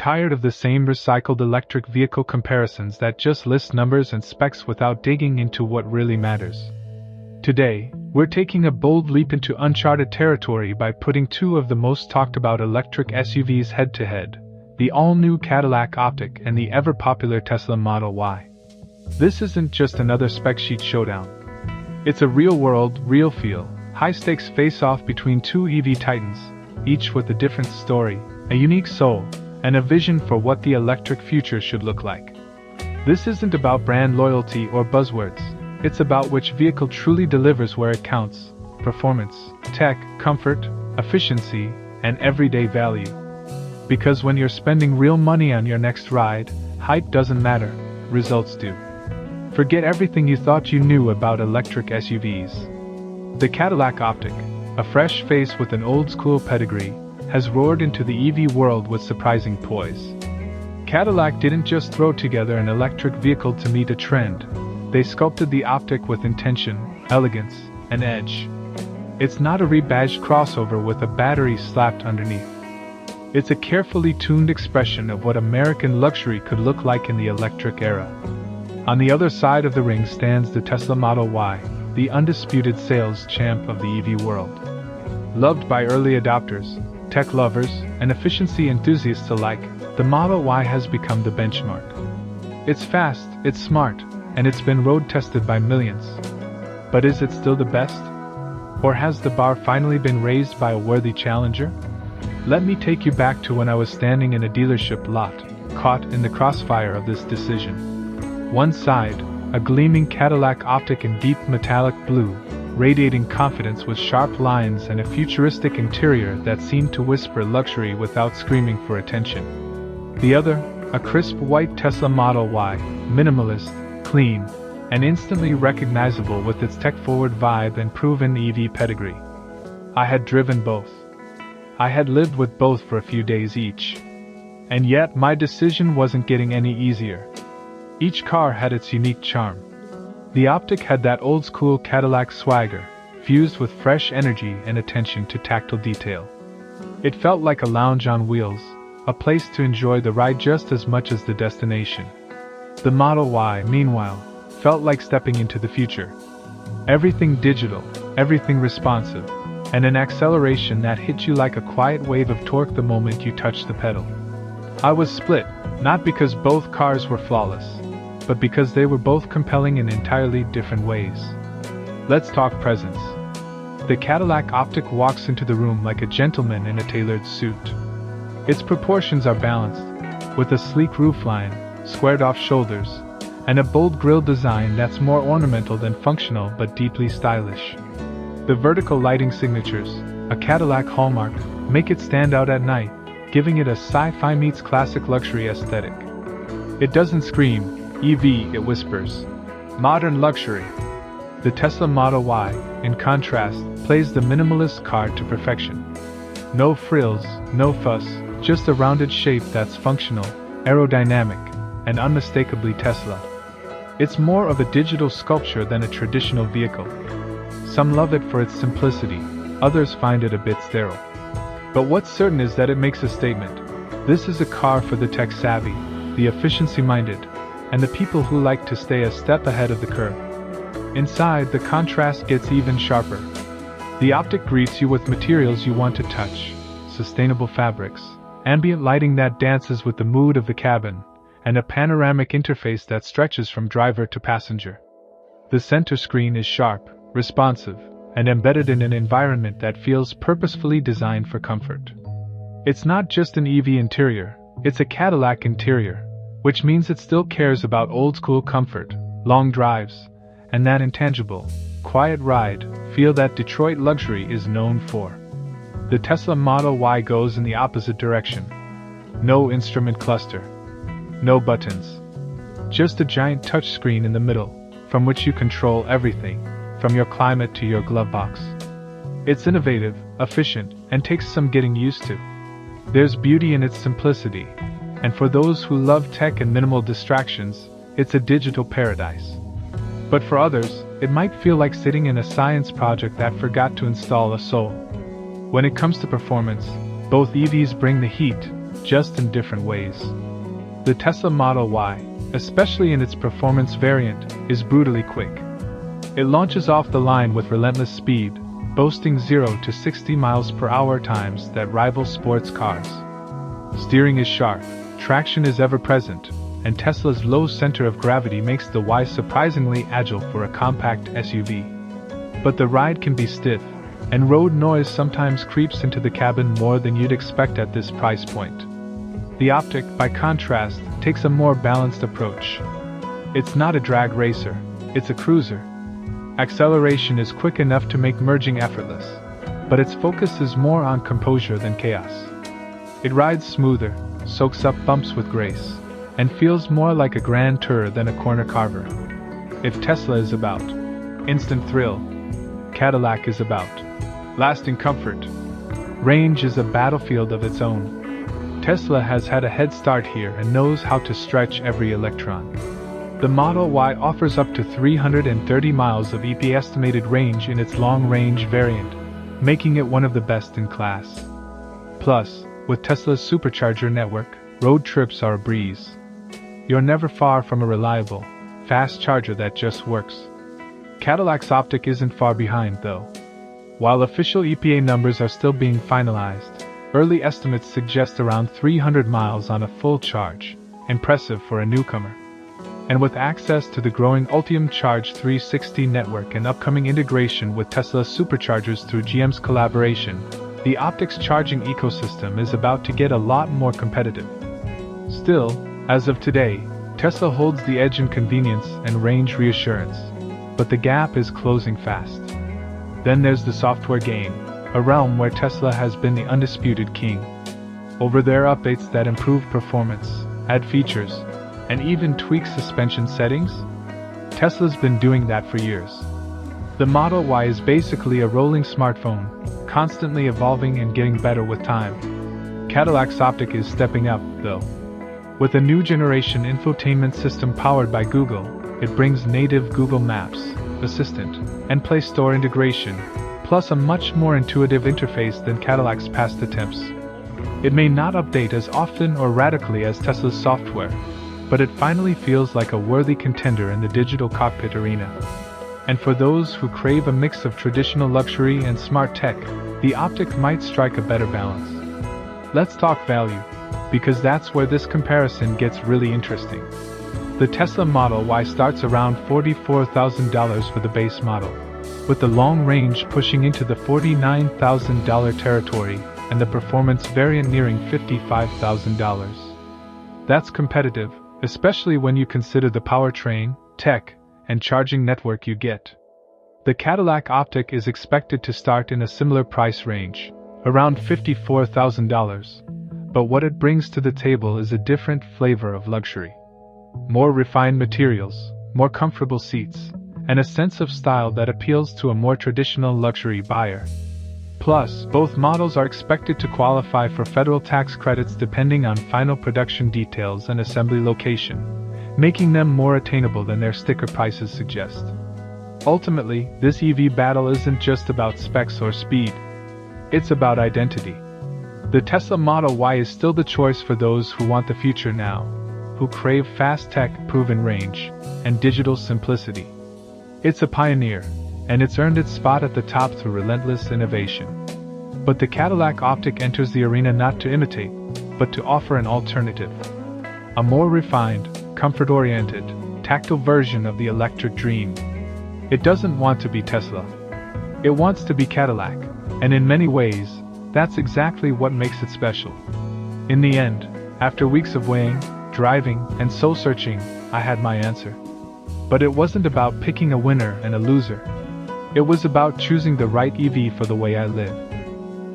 Tired of the same recycled electric vehicle comparisons that just list numbers and specs without digging into what really matters? Today, we're taking a bold leap into uncharted territory by putting two of the most talked about electric SUVs head to head, the all-new Cadillac Optiq and the ever-popular Tesla Model Y. This isn't just another spec sheet showdown. It's a real-world, real-feel, high-stakes face-off between two EV titans, each with a different story, a unique soul, and a vision for what the electric future should look like. This isn't about brand loyalty or buzzwords. It's about which vehicle truly delivers where it counts: performance, tech, comfort, efficiency, and everyday value. Because when you're spending real money on your next ride, hype doesn't matter, results do. Forget everything you thought you knew about electric SUVs. The Cadillac Optiq, a fresh face with an old-school pedigree, has roared into the EV world with surprising poise. Cadillac didn't just throw together an electric vehicle to meet a trend. They sculpted the Optiq with intention, elegance, and edge. It's not a rebadged crossover with a battery slapped underneath. It's a carefully tuned expression of what American luxury could look like in the electric era. On the other side of the ring stands the Tesla Model Y, the undisputed sales champ of the EV world. Loved by early adopters, tech lovers, and efficiency enthusiasts alike, the Model Y has become the benchmark. It's fast, it's smart, and it's been road-tested by millions. But is it still the best? Or has the bar finally been raised by a worthy challenger? Let me take you back to when I was standing in a dealership lot, caught in the crossfire of this decision. One side, a gleaming Cadillac Optiq in deep metallic blue, radiating confidence with sharp lines and a futuristic interior that seemed to whisper luxury without screaming for attention. The other, a crisp white Tesla Model Y, minimalist, clean, and instantly recognizable with its tech-forward vibe and proven EV pedigree. I had driven both. I had lived with both for a few days each. And yet my decision wasn't getting any easier. Each car had its unique charm. The Optiq had that old-school Cadillac swagger, fused with fresh energy and attention to tactile detail. It felt like a lounge on wheels, a place to enjoy the ride just as much as the destination. The Model Y, meanwhile, felt like stepping into the future. Everything digital, everything responsive, and an acceleration that hit you like a quiet wave of torque the moment you touched the pedal. I was split, not because both cars were flawless, but because they were both compelling in entirely different ways. Let's talk presence. The Cadillac Optiq walks into the room like a gentleman in a tailored suit. Its proportions are balanced, with a sleek roofline, squared-off shoulders, and a bold grille design that's more ornamental than functional but deeply stylish. The vertical lighting signatures, a Cadillac hallmark, make it stand out at night, giving it a sci-fi meets classic luxury aesthetic. It doesn't scream EV, it whispers modern luxury. The Tesla Model Y, in contrast, plays the minimalist car to perfection. No frills, no fuss, just a rounded shape that's functional, aerodynamic, and unmistakably Tesla. It's more of a digital sculpture than a traditional vehicle. Some love it for its simplicity, others find it a bit sterile. But what's certain is that it makes a statement. This is a car for the tech-savvy, the efficiency-minded, and the people who like to stay a step ahead of the curve. Inside, the contrast gets even sharper. The Optiq greets you with materials you want to touch, sustainable fabrics, ambient lighting that dances with the mood of the cabin, and a panoramic interface that stretches from driver to passenger. The center screen is sharp, responsive, and embedded in an environment that feels purposefully designed for comfort. It's not just an EV interior, it's a Cadillac interior, which means it still cares about old-school comfort, long drives, and that intangible, quiet ride feel that Detroit luxury is known for. The Tesla Model Y goes in the opposite direction. No instrument cluster. No buttons. Just a giant touchscreen in the middle, from which you control everything, from your climate to your glove box. It's innovative, efficient, and takes some getting used to. There's beauty in its simplicity, and for those who love tech and minimal distractions, it's a digital paradise. But for others, it might feel like sitting in a science project that forgot to install a soul. When it comes to performance, both EVs bring the heat, just in different ways. The Tesla Model Y, especially in its performance variant, is brutally quick. It launches off the line with relentless speed, boasting 0 to 60 miles per hour times that rival sports cars. Steering is sharp, traction is ever present, and Tesla's low center of gravity makes the Y surprisingly agile for a compact SUV. But the ride can be stiff, and road noise sometimes creeps into the cabin more than you'd expect at this price point. The Optiq, by contrast, takes a more balanced approach. It's not a drag racer, it's a cruiser. Acceleration is quick enough to make merging effortless, but its focus is more on composure than chaos. It rides smoother, soaks up bumps with grace, and feels more like a grand tour than a corner carver. If Tesla is about instant thrill, Cadillac is about lasting comfort. Range is a battlefield of its own. Tesla has had a head start here and knows how to stretch every electron. The Model Y offers up to 330 miles of EP estimated range in its long-range variant, making it one of the best in class. Plus, with Tesla's supercharger network, road trips are a breeze. You're never far from a reliable, fast charger that just works. Cadillac's Optiq isn't far behind, though. While official EPA numbers are still being finalized, early estimates suggest around 300 miles on a full charge, impressive for a newcomer. And with access to the growing Ultium Charge 360 network and upcoming integration with Tesla superchargers through GM's collaboration, the Optiq's charging ecosystem is about to get a lot more competitive. Still, as of today, Tesla holds the edge in convenience and range reassurance, but the gap is closing fast. Then there's the software game, a realm where Tesla has been the undisputed king. Over their updates that improve performance, add features, and even tweak suspension settings? Tesla's been doing that for years. The Model Y is basically a rolling smartphone, constantly evolving and getting better with time. Cadillac's Optiq is stepping up, though. With a new generation infotainment system powered by Google, it brings native Google Maps, Assistant, and Play Store integration, plus a much more intuitive interface than Cadillac's past attempts. It may not update as often or radically as Tesla's software, but it finally feels like a worthy contender in the digital cockpit arena. And for those who crave a mix of traditional luxury and smart tech, the Optiq might strike a better balance. Let's talk value, because that's where this comparison gets really interesting. The Tesla Model Y starts around $44,000 for the base model, with the long range pushing into the $49,000 territory and the performance variant nearing $55,000. That's competitive, especially when you consider the powertrain, tech, and charging network you get. The Cadillac Optiq is expected to start in a similar price range, around $54,000, but what it brings to the table is a different flavor of luxury. More refined materials, more comfortable seats, and a sense of style that appeals to a more traditional luxury buyer. Plus, both models are expected to qualify for federal tax credits depending on final production details and assembly location, making them more attainable than their sticker prices suggest. Ultimately, this EV battle isn't just about specs or speed. It's about identity. The Tesla Model Y is still the choice for those who want the future now, who crave fast tech, proven range, and digital simplicity. It's a pioneer, and it's earned its spot at the top through relentless innovation. But the Cadillac Optiq enters the arena not to imitate, but to offer an alternative. A more refined, comfort-oriented, tactile version of the electric dream. It doesn't want to be Tesla. It wants to be Cadillac, and in many ways, that's exactly what makes it special. In the end, after weeks of weighing, driving, and soul-searching, I had my answer. But it wasn't about picking a winner and a loser. It was about choosing the right EV for the way I live.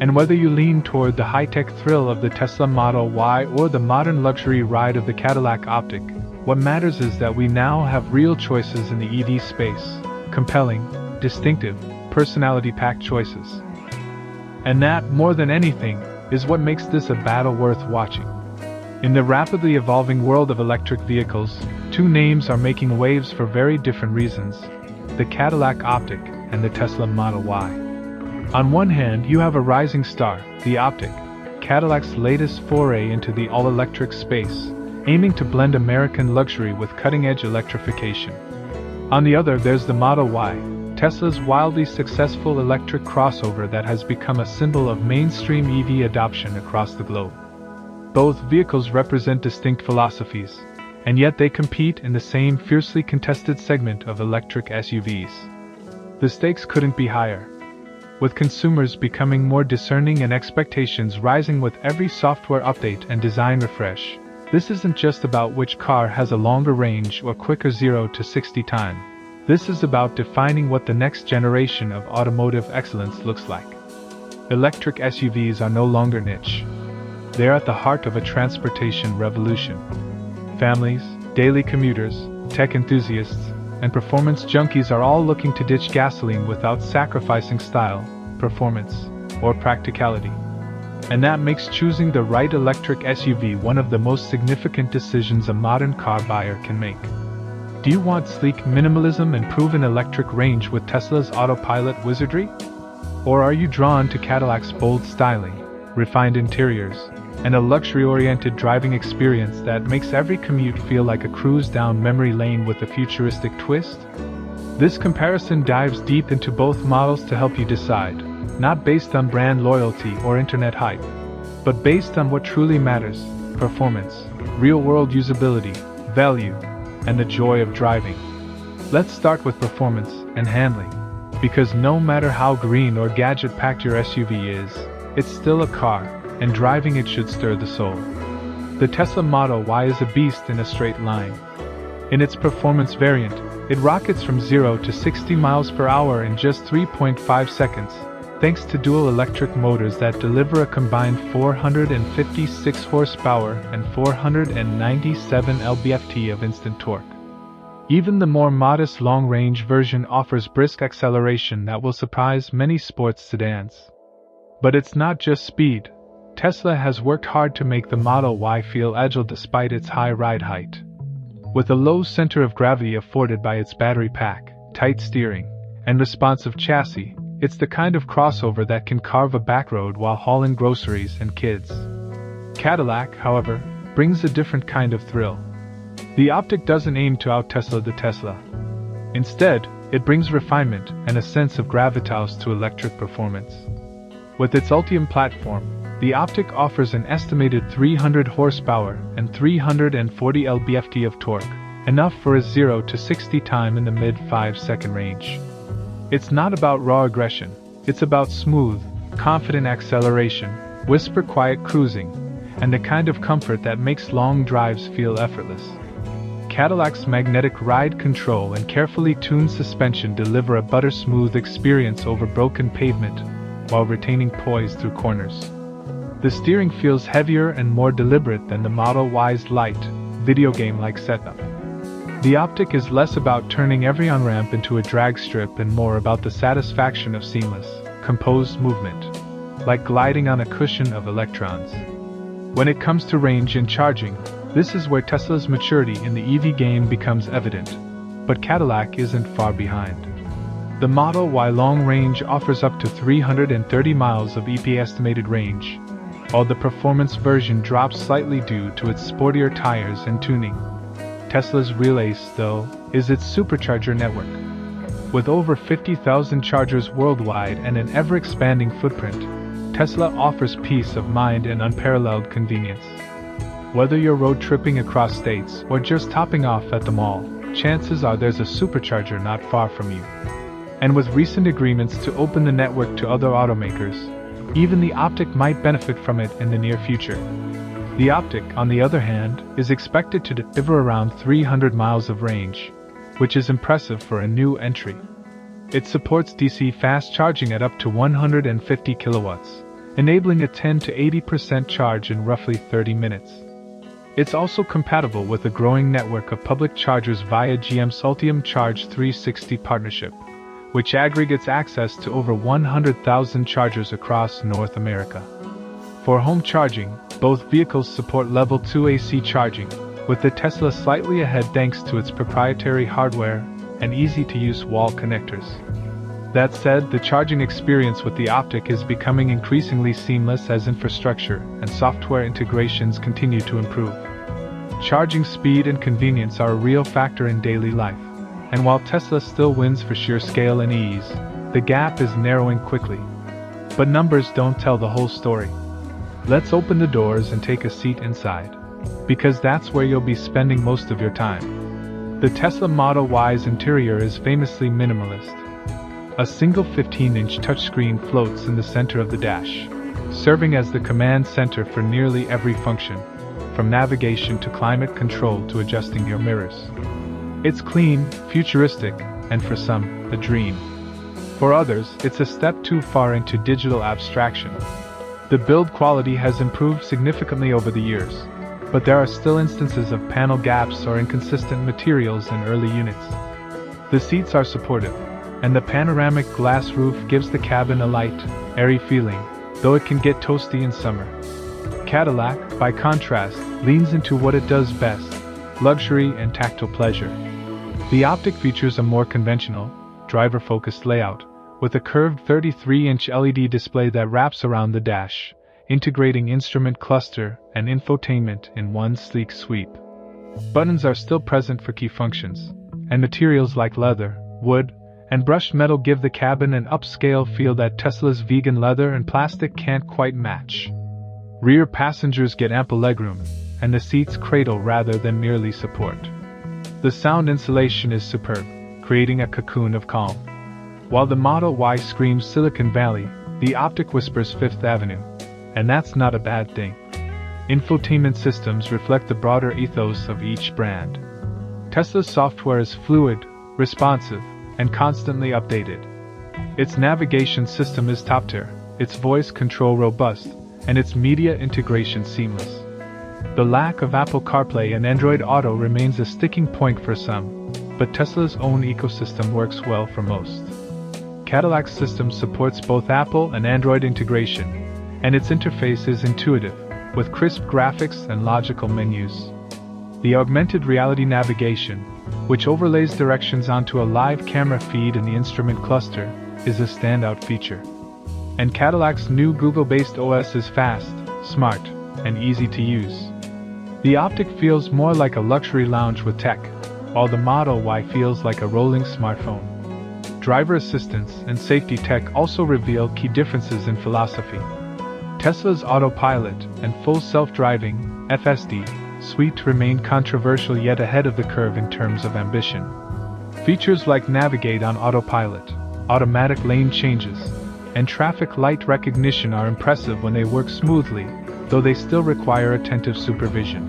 And whether you lean toward the high-tech thrill of the Tesla Model Y or the modern luxury ride of the Cadillac Optiq, what matters is that we now have real choices in the EV space, compelling, distinctive, personality-packed choices. And that, more than anything, is what makes this a battle worth watching. In the rapidly evolving world of electric vehicles, two names are making waves for very different reasons: the Cadillac Optiq and the Tesla Model Y. On one hand, you have a rising star, the Optiq, Cadillac's latest foray into the all-electric space, aiming to blend American luxury with cutting-edge electrification. On the other, there's the Model Y, Tesla's wildly successful electric crossover that has become a symbol of mainstream EV adoption across the globe. Both vehicles represent distinct philosophies, and yet they compete in the same fiercely contested segment of electric SUVs. The stakes couldn't be higher. With consumers becoming more discerning and expectations rising with every software update and design refresh, this isn't just about which car has a longer range or quicker 0 to 60 time. This is about defining what the next generation of automotive excellence looks like. Electric SUVs are no longer niche. They're at the heart of a transportation revolution. Families, daily commuters, tech enthusiasts, and performance junkies are all looking to ditch gasoline without sacrificing style, performance, or practicality. And that makes choosing the right electric SUV one of the most significant decisions a modern car buyer can make. Do you want sleek minimalism and proven electric range with Tesla's Autopilot wizardry? Or are you drawn to Cadillac's bold styling, refined interiors, and a luxury-oriented driving experience that makes every commute feel like a cruise down memory lane with a futuristic twist? This comparison dives deep into both models to help you decide, not based on brand loyalty or internet hype, but based on what truly matters: performance, real-world usability, value, and the joy of driving. Let's start with performance and handling, because no matter how green or gadget-packed your SUV is, it's still a car, and driving it should stir the soul. The Tesla Model Y is a beast in a straight line. In its performance variant, it rockets from 0 to 60 miles per hour in just 3.5 seconds, thanks to dual electric motors that deliver a combined 456 horsepower and 497 lb-ft of instant torque. Even the more modest long-range version offers brisk acceleration that will surprise many sports sedans. But it's not just speed. Tesla has worked hard to make the Model Y feel agile despite its high ride height. With a low center of gravity afforded by its battery pack, tight steering, and responsive chassis, it's the kind of crossover that can carve a backroad while hauling groceries and kids. Cadillac, however, brings a different kind of thrill. The Optiq doesn't aim to out-Tesla the Tesla. Instead, it brings refinement and a sense of gravitas to electric performance. With its Ultium platform, the Optiq offers an estimated 300 horsepower and 340 lb-ft of torque, enough for a 0 to 60 time in the mid-5-second range. It's not about raw aggression, it's about smooth, confident acceleration, whisper-quiet cruising, and the kind of comfort that makes long drives feel effortless. Cadillac's magnetic ride control and carefully tuned suspension deliver a butter-smooth experience over broken pavement, while retaining poise through corners. The steering feels heavier and more deliberate than the Model Y's light, video game-like setup. The Optiq is less about turning every on-ramp into a drag strip and more about the satisfaction of seamless, composed movement, like gliding on a cushion of electrons. When it comes to range and charging, this is where Tesla's maturity in the EV game becomes evident, but Cadillac isn't far behind. The Model Y long range offers up to 330 miles of EP estimated range, while the performance version drops slightly due to its sportier tires and tuning. Tesla's real ace, though, is its supercharger network. With over 50,000 chargers worldwide and an ever-expanding footprint, Tesla offers peace of mind and unparalleled convenience. Whether you're road tripping across states or just topping off at the mall, chances are there's a supercharger not far from you. And with recent agreements to open the network to other automakers, even the Optiq might benefit from it in the near future. The Optiq, on the other hand, is expected to deliver around 300 miles of range, which is impressive for a new entry. It supports DC fast charging at up to 150 kilowatts, enabling a 10 to 80% charge in roughly 30 minutes. It's also compatible with a growing network of public chargers via GM's Ultium Charge 360 partnership, which aggregates access to over 100,000 chargers across North America. For home charging, both vehicles support Level 2 AC charging, with the Tesla slightly ahead thanks to its proprietary hardware and easy-to-use wall connectors. That said, the charging experience with the Optiq is becoming increasingly seamless as infrastructure and software integrations continue to improve. Charging speed and convenience are a real factor in daily life, and while Tesla still wins for sheer scale and ease, the gap is narrowing quickly. But numbers don't tell the whole story. Let's open the doors and take a seat inside, because that's where you'll be spending most of your time. The Tesla Model Y's interior is famously minimalist. A single 15-inch touchscreen floats in the center of the dash, serving as the command center for nearly every function, from navigation to climate control to adjusting your mirrors. It's clean, futuristic, and for some, a dream. For others, it's a step too far into digital abstraction. The build quality has improved significantly over the years, but there are still instances of panel gaps or inconsistent materials in early units. The seats are supportive, and the panoramic glass roof gives the cabin a light, airy feeling, though it can get toasty in summer. Cadillac, by contrast, leans into what it does best: luxury and tactile pleasure. The Optiq features a more conventional, driver-focused layout, with a curved 33-inch LED display that wraps around the dash, integrating instrument cluster and infotainment in one sleek sweep. Buttons are still present for key functions, and materials like leather, wood, and brushed metal give the cabin an upscale feel that Tesla's vegan leather and plastic can't quite match. Rear passengers get ample legroom, and the seats cradle rather than merely support. The sound insulation is superb, creating a cocoon of calm. While the Model Y screams Silicon Valley, the Optiq whispers Fifth Avenue, and that's not a bad thing. Infotainment systems reflect the broader ethos of each brand. Tesla's software is fluid, responsive, and constantly updated. Its navigation system is top-tier, its voice control robust, and its media integration seamless. The lack of Apple CarPlay and Android Auto remains a sticking point for some, but Tesla's own ecosystem works well for most. Cadillac's system supports both Apple and Android integration, and its interface is intuitive, with crisp graphics and logical menus. The augmented reality navigation, which overlays directions onto a live camera feed in the instrument cluster, is a standout feature. And Cadillac's new Google-based OS is fast, smart, and easy to use. The Optiq feels more like a luxury lounge with tech, while the Model Y feels like a rolling smartphone. Driver assistance and safety tech also reveal key differences in philosophy. Tesla's Autopilot and Full Self-Driving (FSD) suite remain controversial yet ahead of the curve in terms of ambition. Features like Navigate on Autopilot, automatic lane changes, and traffic light recognition are impressive when they work smoothly, though they still require attentive supervision.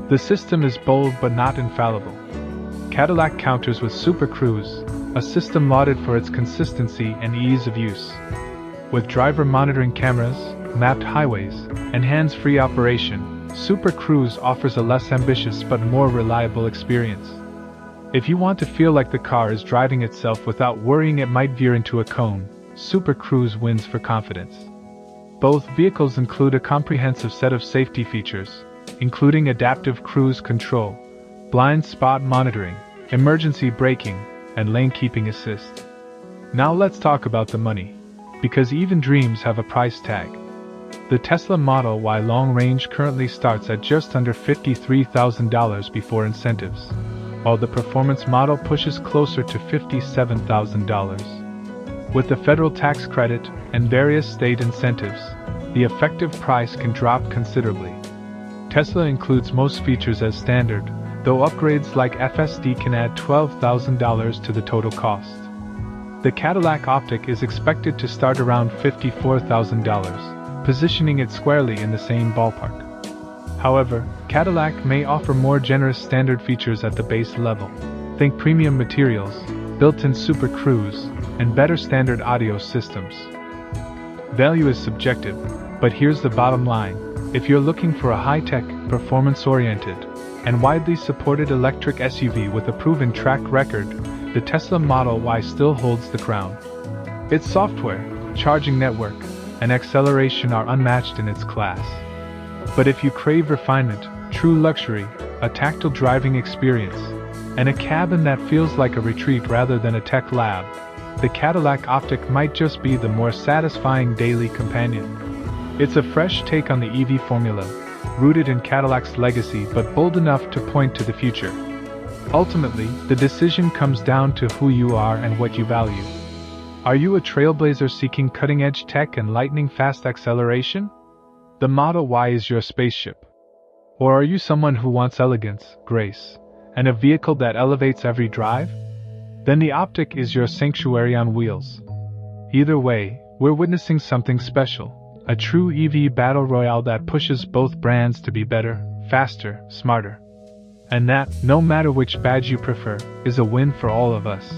The system is bold but not infallible. Cadillac counters with Super Cruise, a system lauded for its consistency and ease of use. With driver monitoring cameras, mapped highways, and hands-free operation, Super Cruise offers a less ambitious but more reliable experience. If you want to feel like the car is driving itself without worrying it might veer into a cone, Super Cruise wins for confidence. Both vehicles include a comprehensive set of safety features, including adaptive cruise control, blind spot monitoring, emergency braking, and lane keeping assist. Now let's talk about the money, because even dreams have a price tag. The Tesla Model Y long range currently starts at just under $53,000 before incentives, while the performance model pushes closer to $57,000. With the federal tax credit and various state incentives, the effective price can drop considerably. Tesla includes most features as standard, though upgrades like FSD can add $12,000 to the total cost. The Cadillac Optiq is expected to start around $54,000, positioning it squarely in the same ballpark. However, Cadillac may offer more generous standard features at the base level. Think premium materials, built-in Super Cruise, and better standard audio systems. Value is subjective, but here's the bottom line. If you're looking for a high-tech, performance-oriented, and widely supported electric SUV with a proven track record, the Tesla Model Y still holds the crown. Its software, charging network, and acceleration are unmatched in its class. But if you crave refinement, true luxury, a tactile driving experience, and a cabin that feels like a retreat rather than a tech lab, the Cadillac Optiq might just be the more satisfying daily companion. It's a fresh take on the EV formula, rooted in Cadillac's legacy but bold enough to point to the future. Ultimately, the decision comes down to who you are and what you value. Are you a trailblazer seeking cutting-edge tech and lightning-fast acceleration? The Model Y is your spaceship. Or are you someone who wants elegance, grace, and a vehicle that elevates every drive? Then the Optiq is your sanctuary on wheels. Either way, we're witnessing something special. A true EV battle royale that pushes both brands to be better, faster, smarter. And that, no matter which badge you prefer, is a win for all of us.